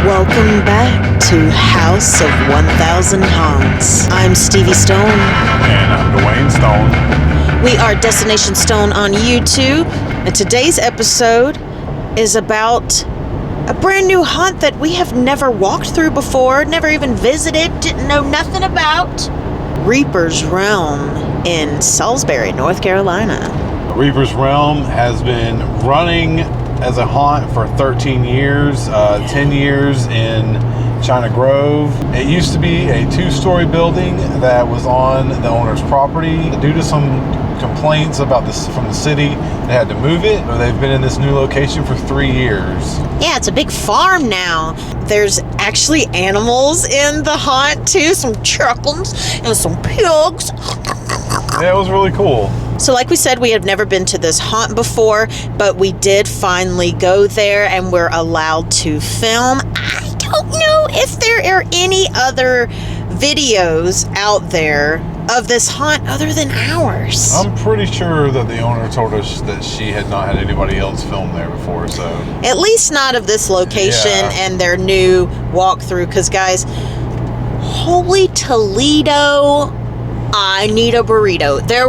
Welcome back to House of 1000 Haunts. I'm Stevie Stone. And I'm Dwayne Stone. We are Destination Stone on YouTube, and today's episode is about a brand new haunt that we have never walked through before, never even visited, didn't know nothing about. Reaper's Realm in Salisbury, North Carolina. Reaper's Realm has been running as a haunt for 13 years, 10 years in China Grove. It used to be a 2-story building that was on the owner's property. Due to some complaints about this from the city, they had to move it. They've been in this new location for 3 years. Yeah, it's a big farm now. There's actually animals in the haunt too, some chickens and some pigs. Yeah, it was really cool. So like we said, we have never been to this haunt before, but we did finally go there and we're allowed to film. I don't know if there are any other videos out there of this haunt other than ours. I'm pretty sure that the owner told us that she had not had anybody else film there before, so. At least not of this location and their new walkthrough, because guys, holy Toledo, I need a burrito. There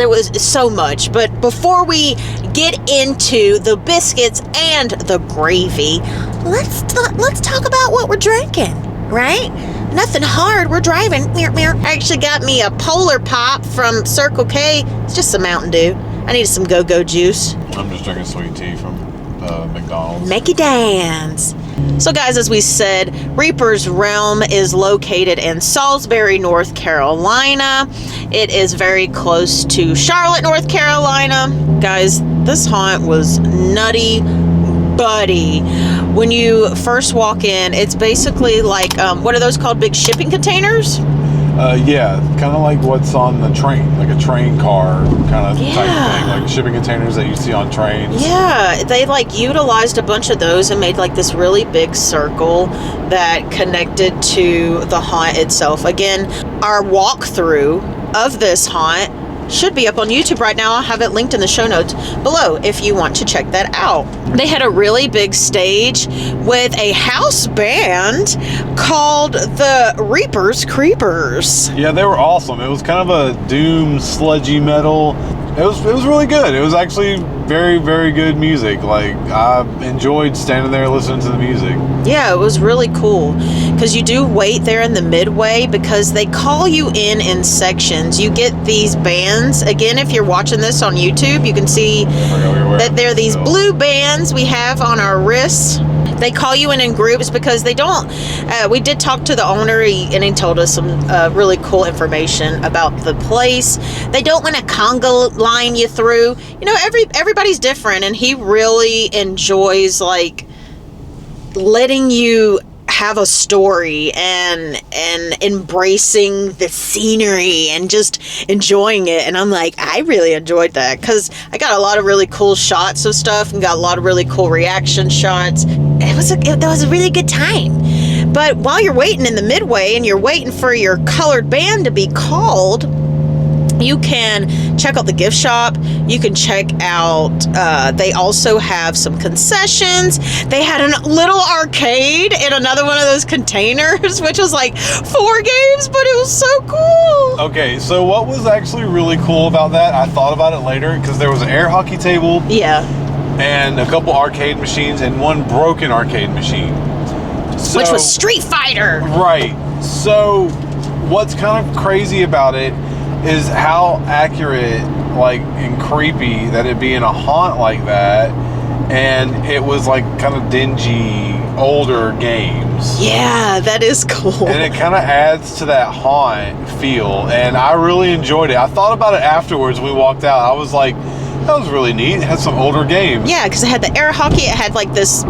was so much, but before we get into the biscuits and the gravy, let's talk about what we're drinking, right? Nothing hard. We're driving. I actually got me a Polar Pop from Circle K. It's just some Mountain Dew. I needed some go-go juice. I'm just drinking sweet tea from McDonald's. Make you dance. So guys, as we said, Reaper's Realm is located in Salisbury, North Carolina. It is very close to Charlotte, North Carolina. Guys, this haunt was nutty buddy. When you first walk in, it's basically like, what are those called? Big shipping containers? Yeah, kind of like what's on the train, like a train car kind of type thing, like shipping containers that you see on trains. Yeah, they like utilized a bunch of those and made like this really big circle that connected to the haunt itself. Again, our walkthrough of this haunt should be up on YouTube right now. I'll have it linked in the show notes below if you want to check that out. They had a really big stage with a house band called the Reaper's Creepers. Yeah, they were awesome. It was kind of a doom sludgy metal. It was really good. It was actually very, very good music. Like, I enjoyed standing there listening to the music. Yeah, it was really cool because you do wait there in the midway because they call you in sections. You get these bands. Again, if you're watching this on YouTube, you can see that there are these blue bands we have on our wrists. They call you in groups because they don't. We did talk to the owner and he told us some really cool information about the place. They don't want to conga line you through. You know, everybody's different, and he really enjoys like letting you have a story and embracing the scenery and just enjoying it. And I'm like, I really enjoyed that because I got a lot of really cool shots of stuff and got a lot of really cool reaction shots. That was a really good time. But while you're waiting in the midway and you're waiting for your colored band to be called, you can check out the gift shop. You can check out, they also have some concessions. They had a little arcade in another one of those containers, which was like 4 games, but it was so cool. Okay, so what was actually really cool about that, I thought about it later, because there was an air hockey table. Yeah. And a couple arcade machines and one broken arcade machine. So, which was Street Fighter. Right. So what's kind of crazy about it is how accurate, like, and creepy that it'd be in a haunt like that, and it was like kind of dingy, older games. Yeah, that is cool. And it kind of adds to that haunt feel, and I really enjoyed it. I thought about it afterwards when we walked out. I was like, that was really neat. It had some older games. Yeah, because it had the air hockey. It had like this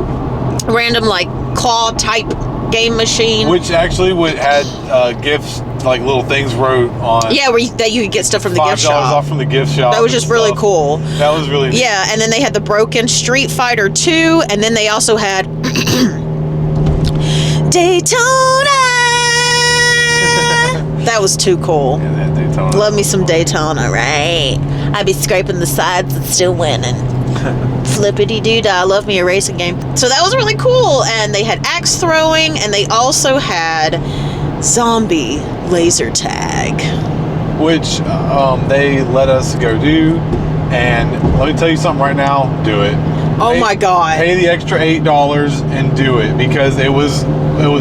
random like claw type game machine, which actually had gifts, like little things wrote on. Yeah, that you could get stuff from the gift $5 shop. off from the gift shop. That was just really cool. That was really neat. Yeah, and then they had the broken Street Fighter 2, and then they also had Daytona. That was too cool. Yeah, that Daytona. Love me some Daytona, right? I'd be scraping the sides and still winning. Flippity-doo-dah, I love me a racing game. So that was really cool. And they had axe throwing, and they also had zombie laser tag. Which they let us go do. And let me tell you something right now, do it. Oh my God. Pay the extra $8 and do it, because it was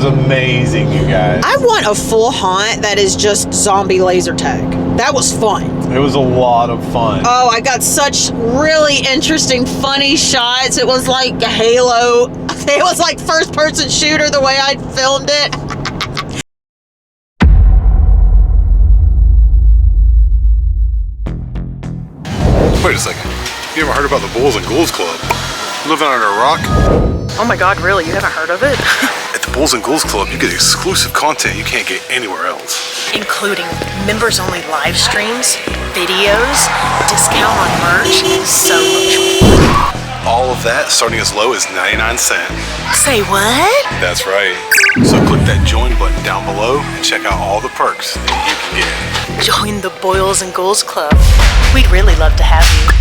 amazing, you guys. I want a full haunt that is just zombie laser tag. That was fun. It was a lot of fun. Oh, I got such really interesting, funny shots. It was like a Halo. It was like first person shooter the way I filmed it. Wait a second. You ever heard about the Bulls and Ghouls Club? Living under a rock? Oh my God, really? You haven't heard of it? At the Bulls and Ghouls Club, you get exclusive content you can't get anywhere else. Including members-only live streams, videos, discount on merch, so much more. All of that starting as low as 99 cents. Say what? That's right. So click that join button down below and check out all the perks that you can get. Join the Boils and Ghouls Club. We'd really love to have you.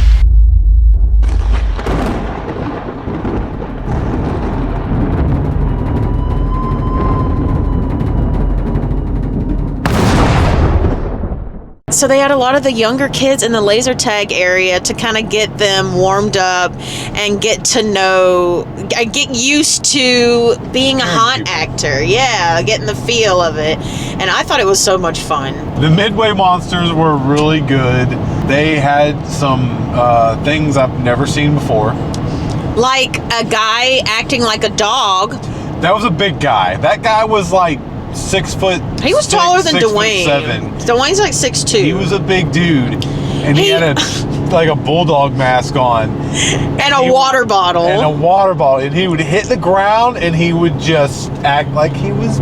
So they had a lot of the younger kids in the laser tag area to kind of get them warmed up and get to know, get used to being a haunt actor. Yeah, getting the feel of it. And I thought it was so much fun. The Midway monsters were really good. They had some things I've never seen before. Like a guy acting like a dog. That was a big guy. That guy was like 6 foot. He was taller than Dwayne. 6'7". Dwayne's like 6'2". He was a big dude, and he had a bulldog mask on, and a water bottle, and he would hit the ground, and he would just act like he was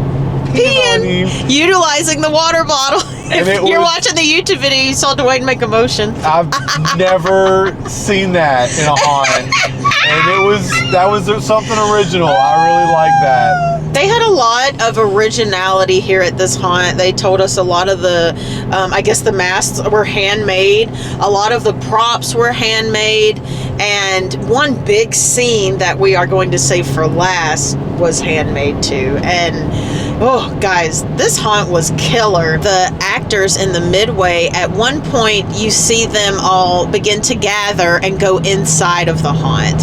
peeing on you, utilizing the water bottle. And if you're watching the YouTube video, you saw Dwayne make a motion. I've never seen that in a haunt, and that was something original. I really like that. They had a lot of originality here at this haunt. They told us a lot of the, I guess the masks were handmade. A lot of the props were handmade. And one big scene that we are going to save for last was handmade too. And oh, guys, this haunt was killer. The actors in the Midway, at one point, you see them all begin to gather and go inside of the haunt.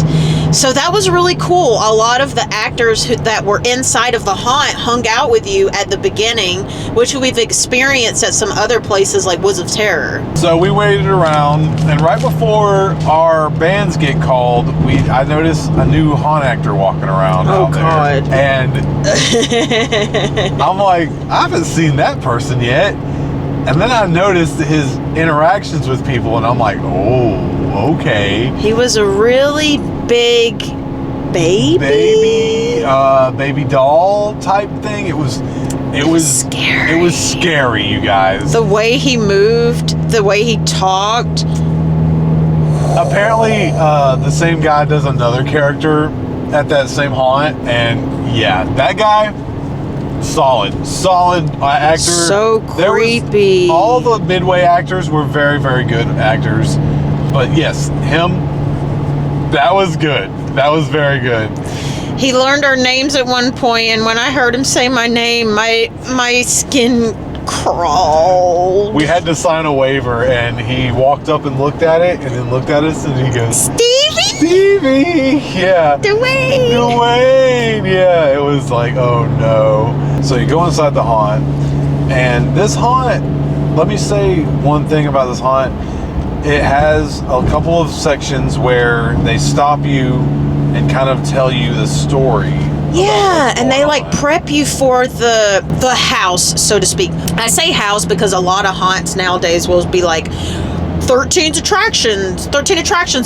So that was really cool. A lot of the actors that were inside of the haunt hung out with you at the beginning, which we've experienced at some other places like Woods of Terror. So we waited around, and right before our bands get called, I noticed a new haunt actor walking around out there. And I'm like, I haven't seen that person yet. And then I noticed his interactions with people, and I'm like, oh, okay. He was a really big baby doll type thing. It was scary. It was scary, you guys. The way he moved, the way he talked. Apparently, the same guy does another character at that same haunt, and yeah, that guy, solid actor. So creepy. All the Midway actors were very, very good actors, but yes, him. That was good. That was very good. He learned our names at one point, and when I heard him say my name, my skin crawled. We had to sign a waiver, and he walked up and looked at it, and then looked at us, and he goes, Stevie! Yeah. Dwayne! Yeah, it was like, oh no. So you go inside the haunt, and this haunt, let me say one thing about this haunt. It has a couple of sections where they stop you and kind of tell you the story. Yeah, and they like prep you for the house, so to speak. I say house because a lot of haunts nowadays will be like 13 attractions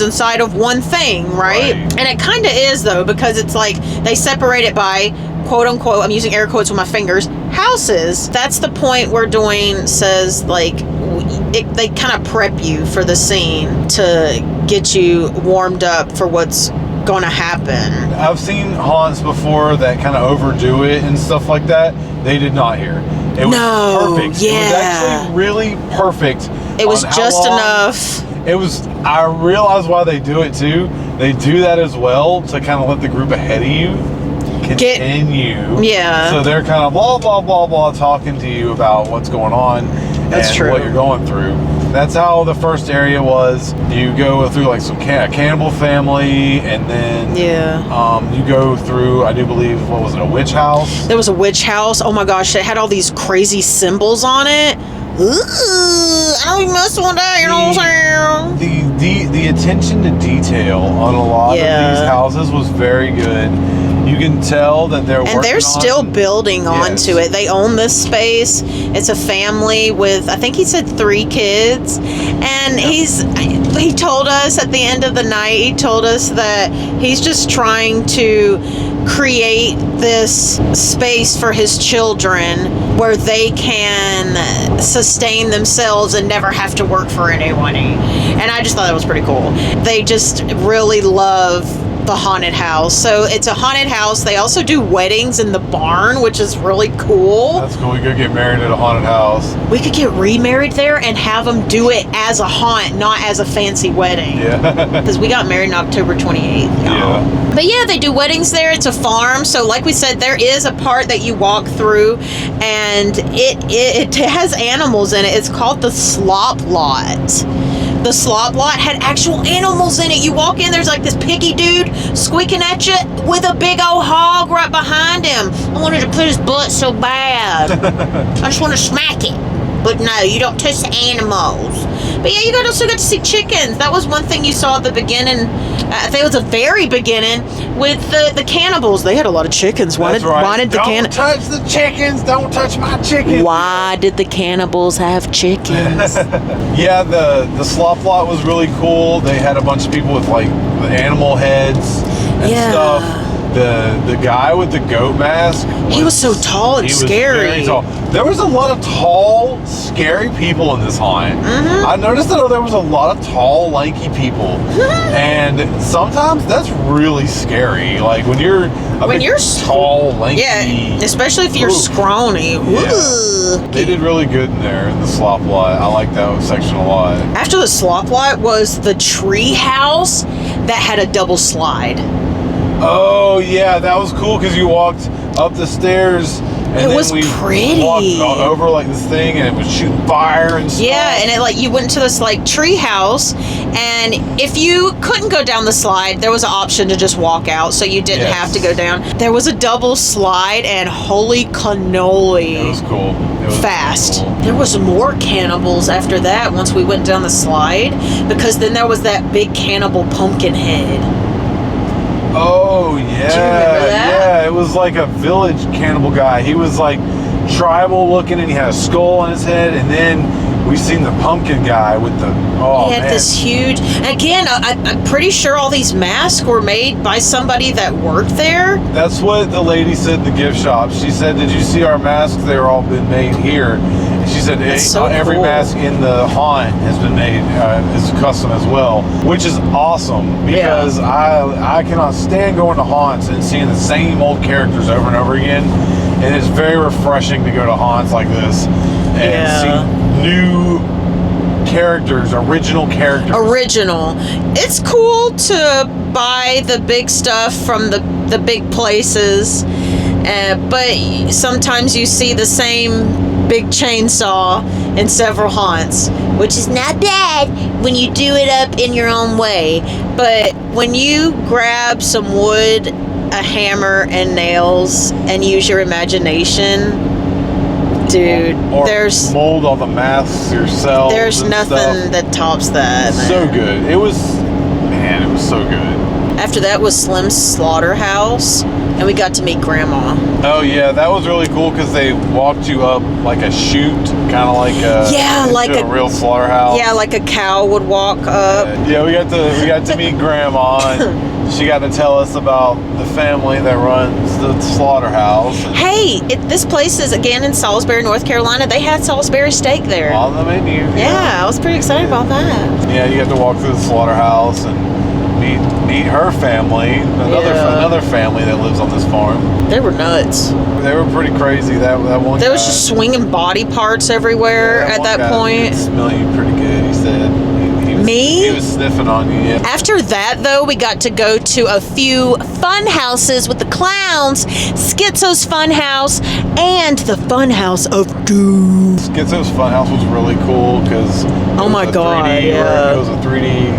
inside of one thing, right? And it kind of is though, because it's like they separate it by quote unquote, I'm using air quotes with my fingers, houses. That's the point where Dwayne says like they kind of prep you for the scene to get you warmed up for what's going to happen. I've seen haunts before that kind of overdo it and stuff like that. They did not here. It was perfect. Yeah. It was actually really perfect. It was just enough. I realized why they do it too. They do that as well to kind of let the group ahead of you continue. Yeah. So they're kind of blah, blah, blah, blah, talking to you about what's going on and true. what you're going through. That's how the first area was. You go through like some cannibal family, and then you go through, I do believe, what was it, a witch house? There was a witch house. Oh my gosh, it had all these crazy symbols on it. Ooh, I don't even mess with that, you know what I'm saying? The attention to detail on a lot of these houses was very good. You can tell that they're still building onto it. They own this space. It's a family with, I think he said 3 kids. And he told us at the end of the night, he told us that he's just trying to create this space for his children where they can sustain themselves and never have to work for anyone. And I just thought that was pretty cool. They just really love the haunted house. So it's a haunted house. They also do weddings in the barn, which is really cool. That's cool. We could get married at a haunted house. We could get remarried there and have them do it as a haunt, not as a fancy wedding. Yeah. Because we got married on October 28th. Yeah. But yeah, they do weddings there. It's a farm. So like we said, there is a part that you walk through, and it has animals in it. It's called the slop lot. The slop lot had actual animals in it. You walk in, there's like this piggy dude squeaking at you with a big old hog right behind him. I wanted to put his butt so bad. I just want to smack it. But no, you don't touch the animals. But yeah, you also got to see chickens. That was one thing you saw at the beginning. I think it was the very beginning with the cannibals. They had a lot of chickens. Why did Don't touch the chickens. Don't touch my chickens. Why did the cannibals have chickens? Yeah, the slop lot was really cool. They had a bunch of people with like animal heads and stuff. The guy with the goat mask, he was so tall and scary. Very tall. There was a lot of tall, scary people in this haunt. Mm-hmm. I noticed that there was a lot of tall, lanky people, and sometimes that's really scary. Like when you're tall, lanky, especially if you're scrawny. Yeah. They did really good in there in the slop lot. I like that section a lot. After the slop lot was the tree house that had a double slide. Oh yeah, that was cool because you walked up the stairs and it was pretty. Walked over like this thing and it was shooting fire and stuff. Yeah, and it you went to this like tree house, and if you couldn't go down the slide, there was an option to just walk out, so you didn't have to go down. There was a double slide, and holy cannoli. It was cool. It was fast. Cool. There was more cannibals after that once we went down the slide, because then there was that big cannibal pumpkin head. Oh, yeah. Do you remember that? Yeah, it was like a village cannibal guy. He was like tribal looking, and he had a skull on his head, and then we seen the pumpkin guy with the, he had this huge, again, I'm pretty sure all these masks were made by somebody that worked there. That's what the lady said in the gift shop. She said, did you see our masks? They're all been made here. She said every mask in the haunt has been made, is custom as well, which is awesome, because I cannot stand going to haunts and seeing the same old characters over and over again. And it's very refreshing to go to haunts like this and see new characters, original characters. It's cool to buy the big stuff from the big places, but sometimes you see the same big chainsaw in several haunts, which is not bad when you do it up in your own way. But when you grab some wood, a hammer, and nails and use your imagination, dude, or there's mold all the masks yourself. There's nothing that tops that. So good. It was so good. After that was Slim's Slaughterhouse, and we got to meet Grandma. Oh yeah, that was really cool because they walked you up like a chute, kind of like a real slaughterhouse. Yeah, like a cow would walk up. Yeah, we got to meet Grandma, and she got to tell us about the family that runs the slaughterhouse. Hey, this place is again in Salisbury, North Carolina. They had Salisbury steak there on the menu. Yeah, I was pretty excited about that. Yeah, you got to walk through the slaughterhouse and meet her family, another family that lives on this farm. They were nuts. They were pretty crazy. That one. There was just swinging body parts everywhere at that point. Smell you pretty good, he said. He Me? He was sniffing on you. Yeah. After that, though, we got to go to a few fun houses with the clowns, Schizo's Fun House, and the Fun House of Doom. Schizo's Funhouse was really cool because Oh my God, yeah. It was a 3D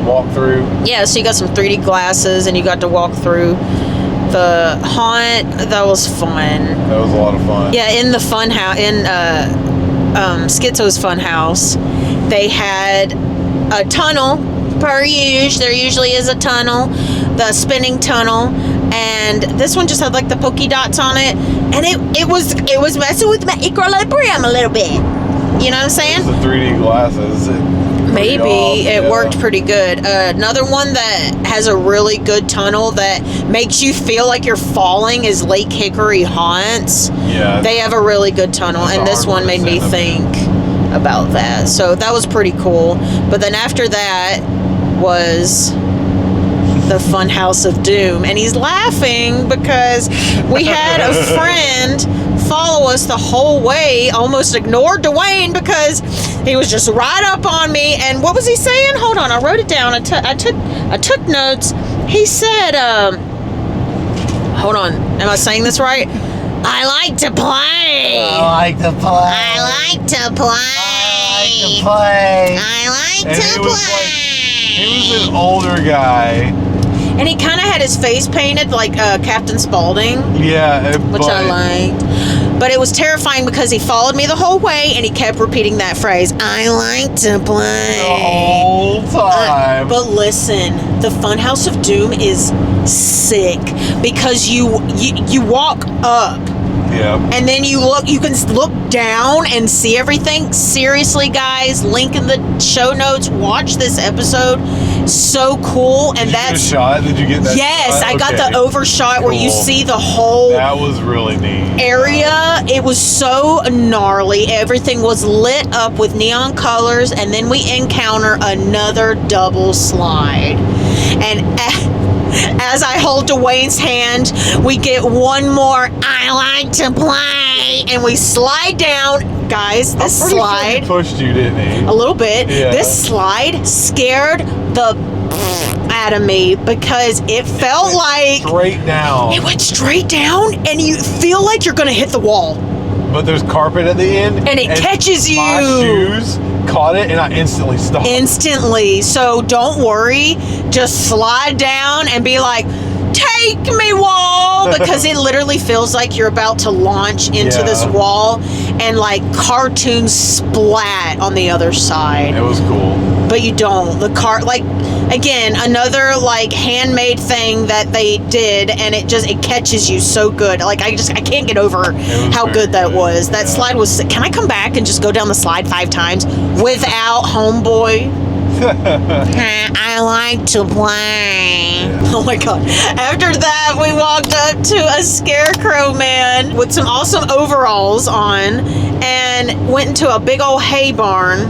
walkthrough. Yeah, so you got some 3D glasses, and you got to walk through the haunt. That was fun. That was a lot of fun. Yeah, in the fun house, in Schizo's Fun House, they had a tunnel per usual. There usually is a tunnel, the spinning tunnel, and this one just had like the pokey dots on it, and it was messing with my equilibrium a little bit. You know what I'm saying? The 3D glasses. Maybe it worked pretty good. Another one that has a really good tunnel that makes you feel like you're falling is Lake Hickory Haunts. Yeah. They have a really good tunnel, and this one made me think about that. So that was pretty cool. But then after that was the Fun House of Doom, and he's laughing because we had a friend follow us the whole way, almost ignored Dwayne because he was just right up on me. And what was he saying? Hold on, I wrote it down. I took notes. He said, hold on, am I saying this right? I like to play. I like to play. I like to play. I like to play. He was an older guy. And he kind of had his face painted like Captain Spaulding. Yeah. Which I liked. But it was terrifying because he followed me the whole way and he kept repeating that phrase, I like to play. The whole time. But listen, the Fun House of Doom is sick because you walk up. Yeah. And then you can look down and see everything. Seriously, guys, link in the show notes. Watch this episode. So cool. And Did you get a shot? Did you get that? Yes, shot? I got the overshot where you see the whole That was really neat. area. It was so gnarly. Everything was lit up with neon colors, and then we encounter another double slide. And as I hold Dwayne's hand, we get one more I like to play, and we slide down. Guys, this slide Sure he pushed you, didn't he? a little bit. Yeah. This slide scared the out of me because it felt like straight down. it went straight down, and you feel like you're gonna hit the wall. But there's carpet at the end, And it catches you. My shoes caught it, and I instantly stopped. Instantly. So don't worry. Just slide down and be like, take me, wall, because it literally feels like you're about to launch into this wall, and like cartoons splat on the other side. It was cool. But you don't. The car, like, again, another like handmade thing that they did, and it catches you so good. Like I can't get over how good that was. That slide was. Can I come back and just go down the slide 5 times without homeboy? I like to play. Oh my god. After that, we walked up to a scarecrow man with some awesome overalls on and went into a big old hay barn.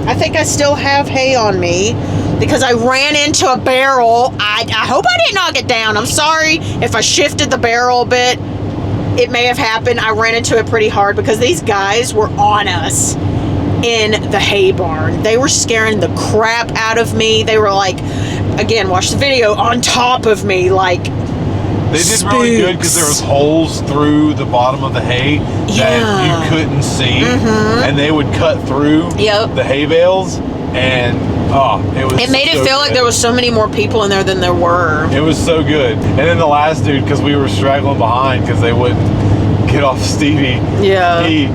I think I still have hay on me because I ran into a barrel. I hope I didn't knock it down. I'm sorry if I shifted the barrel a bit. It may have happened. I ran into it pretty hard because these guys were on us in the hay barn. They were scaring the crap out of me. They were like, again, watch the video, on top of me, like They did really good because there was holes through the bottom of the hay that you couldn't see, and they would cut through the hay bales, and it made it feel like there was so many more people in there than there were. It was so good. And then the last dude, because we were straggling behind because they wouldn't get off Stevie. Yeah. He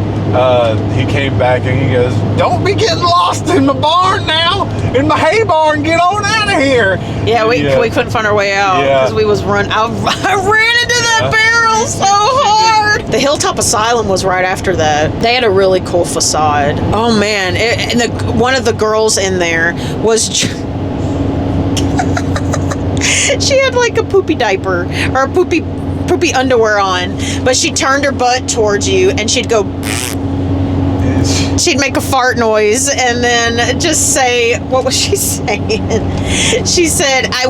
came back and he goes, "Don't be getting lost in my barn now, in my hay barn. Get on out of here." Yeah, we couldn't find our way out because we was I ran into that barrel so hard. The Hilltop Asylum was right after that. They had a really cool facade. Oh man, one of the girls in there was. She had like a poopy diaper or a poopy underwear on, but she turned her butt towards you and she'd go. She'd make a fart noise and then just say, what was she saying? She said, I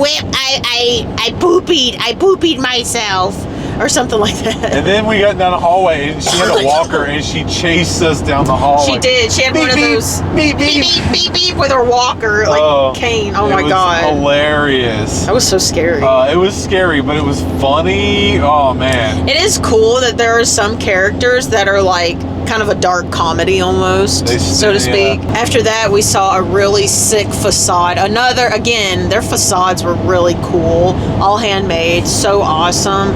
poopied myself. or something like that. And then we got down the hallway, and she had a walker, and she chased us down the hallway. She did. She had one of those beep, beep, beep, beep with her walker, like cane. Oh my God. It was hilarious. That was so scary. It was scary, but it was funny. Oh, man. It is cool that there are some characters that are like kind of a dark comedy almost, so to speak. Yeah. After that, we saw a really sick facade. Again, their facades were really cool, all handmade, so awesome.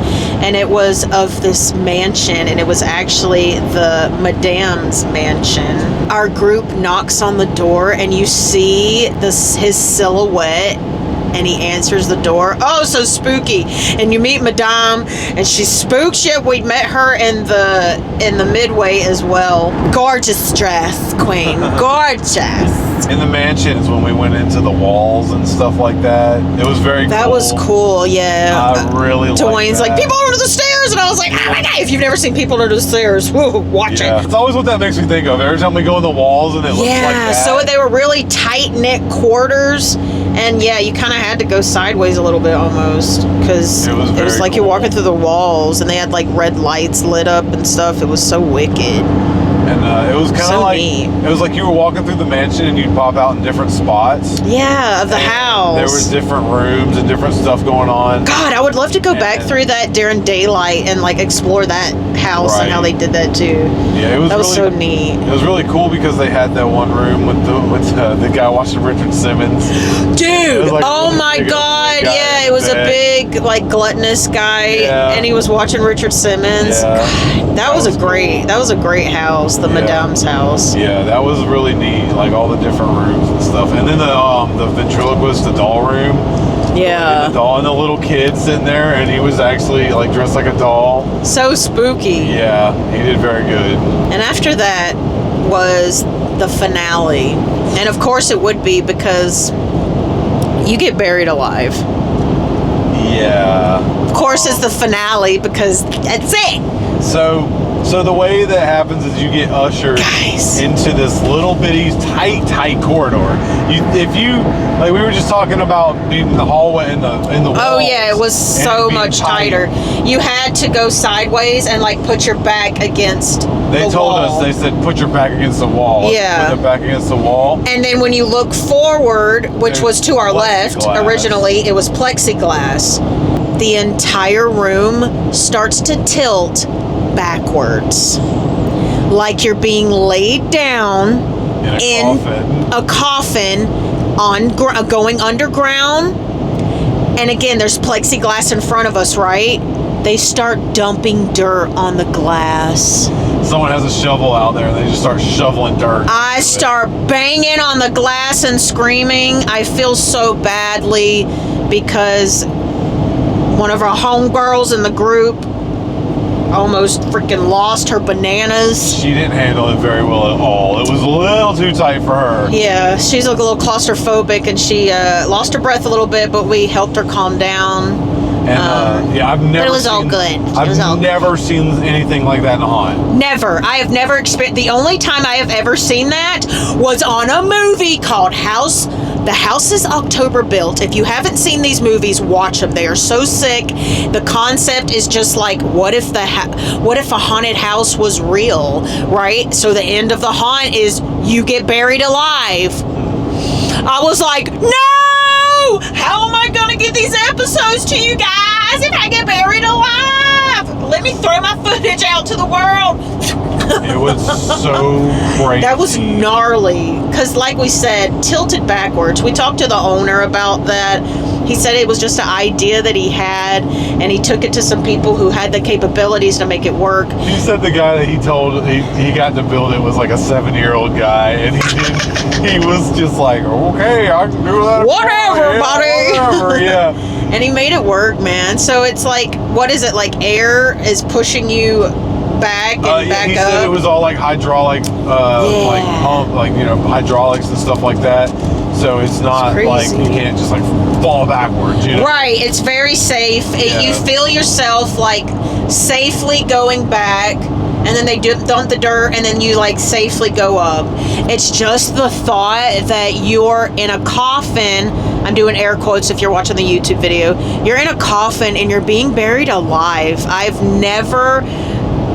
And it was of this mansion, and it was actually the Madame's mansion. Our group knocks on the door, and you see his silhouette, and he answers the door. Oh, so spooky. And you meet Madame, and she spooks you. We met her in the midway as well. Gorgeous dress, queen. Gorgeous. In the mansions, when we went into the walls and stuff like that, it was very cool. That was cool, yeah. I really liked Dwayne's that. like, people under the stairs, and I was like, oh my God, if you've never seen people under the stairs, whoa, watch it. It's always what that makes me think of. Every time we go in the walls and it looks like that. So they were really tight-knit quarters, and yeah, you kind of had to go sideways a little bit almost, because it was like you're walking through the walls, and they had like red lights lit up and stuff. It was so wicked. And it was kind of So like neat. it was like you were walking through the mansion and you'd pop out in different spots. Yeah, of the house. There was different rooms and different stuff going on. God, I would love to go back through that during daylight and like explore that house and how they did that too. Yeah, it was. That was really, so neat. It was really cool because they had that one room with the guy watching Richard Simmons. Dude, Like oh my God, yeah, it was a big like gluttonous guy, and he was watching Richard Simmons. Yeah. God, that was a great house, the Madame's house. Yeah, that was really neat, like all the different rooms and stuff. And then the ventriloquist, the doll room. Yeah. And the doll and the little kid sitting there, and he was actually like dressed like a doll. So spooky. Yeah, he did very good. And after that was the finale. And of course it would be, because you get buried alive. Yeah. Of course it's the finale, because that's it. So the way that happens is you get ushered into this little bitty tight corridor. If you like, we were just talking about being in the hallway in the walls. Oh yeah, it was so much tighter. You had to go sideways and like put your back against They told us, they said, put your back against the wall. Yeah. Put it back against the wall. And then when you look forward, which was to our left, originally it was plexiglass. The entire room starts to tilt backwards, like you're being laid down in a coffin on going underground. And again, there's plexiglass in front of us, right? They start dumping dirt on the glass. Someone has a shovel out there and they just start shoveling dirt. I start banging on the glass and screaming. I feel so badly because one of our homegirls in the group almost freaking lost her bananas. She didn't handle it very well at all. It was a little too tight for her. Yeah, she's a little claustrophobic, and she lost her breath a little bit, but we helped her calm down. And I've never. But it was all good. I've never seen anything like that in a haunt. Never. I have never experienced. The only time I have ever seen that was on a movie called House. The House is October Built. If you haven't seen these movies, watch them. They are so sick. The concept is just like, what if a haunted house was real, right? So the end of the haunt is you get buried alive. I was like, no! How am I gonna get these episodes to you guys if I get buried alive? Let me throw my footage out to the world. It was so crazy. That was gnarly. Because like we said, tilted backwards. We talked to the owner about that. He said it was just an idea that he had, and he took it to some people who had the capabilities to make it work. He said the guy that he told he got to build it was like a 7-year-old guy, and he was just like, okay, I can do that. Whatever, buddy. Whatever, yeah. And he made it work, man. So it's like, what is it? Like air is pushing you back and back he up. Said it was all like hydraulic, like pump, like hydraulics and stuff like that. So it's not like you can't just like fall backwards, Right. It's very safe. You feel yourself like safely going back, and then they dump the dirt, and then you like safely go up. It's just the thought that you're in a coffin. I'm doing air quotes if you're watching the YouTube video. You're in a coffin and you're being buried alive. I've never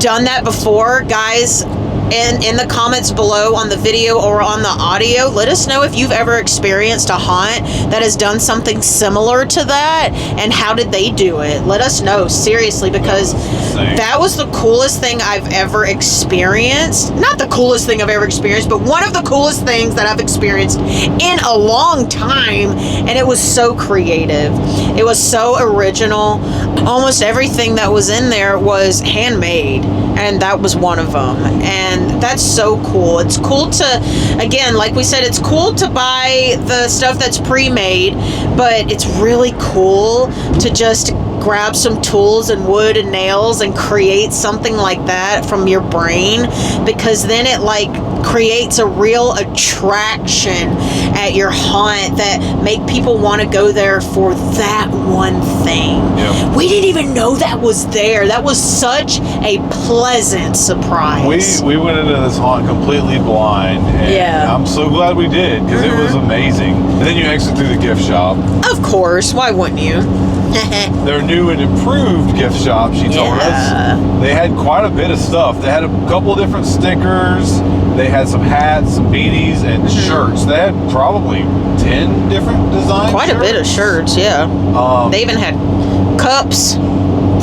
done that before, guys. In the comments below on the video or on the audio, let us know if you've ever experienced a haunt that has done something similar to that, and how did they do it. Let us know, seriously, because that was the coolest thing I've ever experienced. Not the coolest thing I've ever experienced, but one of the coolest things that I've experienced in a long time, and it was so creative. It was so original. Almost everything that was in there was handmade, and that was one of them. And that's so cool. It's cool to, again, like we said, it's cool to buy the stuff that's pre-made, but it's really cool to just grab some tools and wood and nails and create something like that from your brain, because then it like creates a real attraction at your haunt that make people want to go there for that one thing. Yep. We didn't even know that was there. That was such a pleasant surprise. We went into this haunt completely blind, and I'm so glad we did, because it was amazing. And then you exit through the gift shop. Of course, why wouldn't you? Their new and improved gift shop, she told us. They had quite a bit of stuff. They had a couple different stickers. They had some hats, some beanies, and shirts. They had probably 10 different designs. Quite a bit of shirts, yeah. They even had cups.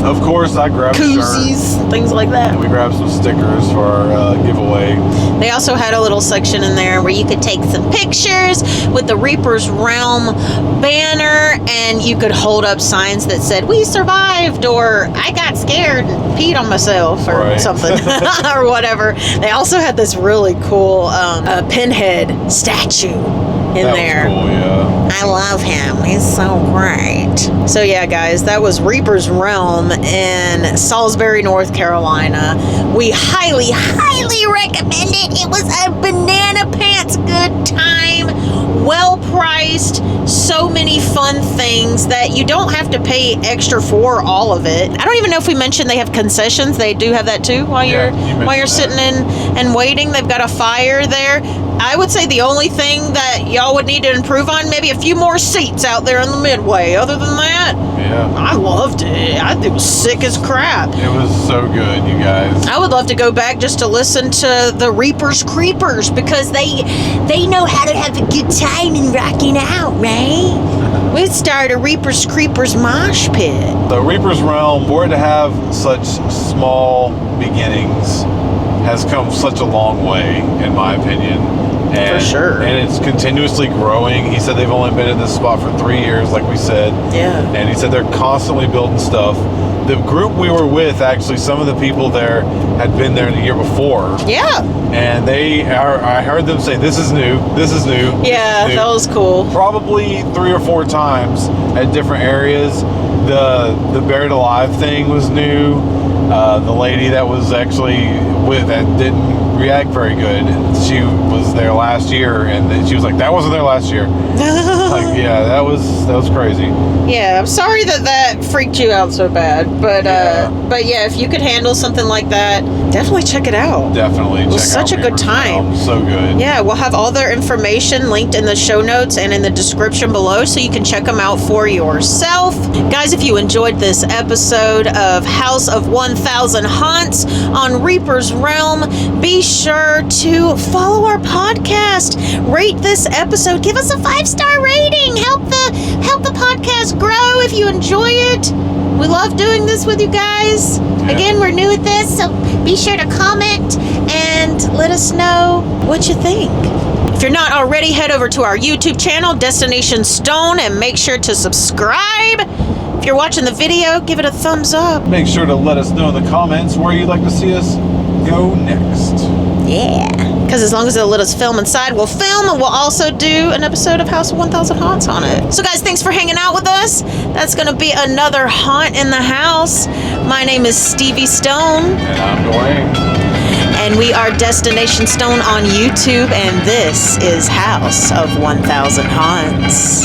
Of course, I grabbed koozies, things like that. And we grabbed some stickers for our giveaway. They also had a little section in there where you could take some pictures with the Reaper's Realm banner, and you could hold up signs that said, "We survived," or "I got scared and peed on myself," or something, or whatever. They also had this really cool pinhead statue in there. Was cool, yeah. I love him. He's so great. So yeah, guys, that was Reaper's Realm in Salisbury, North Carolina. We highly, highly recommend it. It was a banana pants good time. Well priced. So many fun things that you don't have to pay extra for all of it. I don't even know if we mentioned they have concessions. They do have that too while you're sitting in and waiting. They've got a fire there. I would say the only thing that y'all would need to improve on, maybe a few more seats out there in the midway. Other than that, I loved it. It was sick as crap. It was so good, you guys. I would love to go back just to listen to the Reaper's Creepers, because they know how to have a good time and rocking out, right? We'd start a Reaper's Creepers mosh pit. The Reaper's Realm, for it to have such small beginnings, has come such a long way, in my opinion. For sure. And it's continuously growing. He said they've only been in this spot for 3 years, like we said. Yeah. And he said they're constantly building stuff. The group we were with, actually, some of the people there had been there the year before. Yeah. And I heard them say, "This is new, this is new." Yeah, that was cool. Probably 3 or 4 times at different areas. The buried alive thing was new. The lady that was actually that didn't react very good, she was there last year, and she was like, "That wasn't there last year." Like, yeah, that was crazy. Yeah, I'm sorry that freaked you out so bad, but yeah, if you could handle something like that, definitely check it out. Definitely. It was such a good time. So good. Yeah, we'll have all their information linked in the show notes and in the description below, so you can check them out for yourself. Guys, if you enjoyed this episode of House of 1000 Haunts on Reaper's Realm, be sure to follow our podcast, rate this episode, give us a 5-star rating, help the podcast grow if you enjoy it. We love doing this with you guys. Again, we're new at this, so be sure to comment and let us know what you think. If you're not already, head over to our YouTube channel, Destination Stone, and make sure to subscribe. If you're watching the video, give it a thumbs up. Make sure to let us know in the comments where you'd like to see us go next. Yeah, because as long as they'll let us film inside, we'll film, and we'll also do an episode of House of 1000 Haunts on it. So guys, thanks for hanging out with us. That's going to be another haunt in the house. My name is Stevie Stone. And I'm Dwayne. And we are Destination Stone on YouTube, and this is House of 1000 Haunts.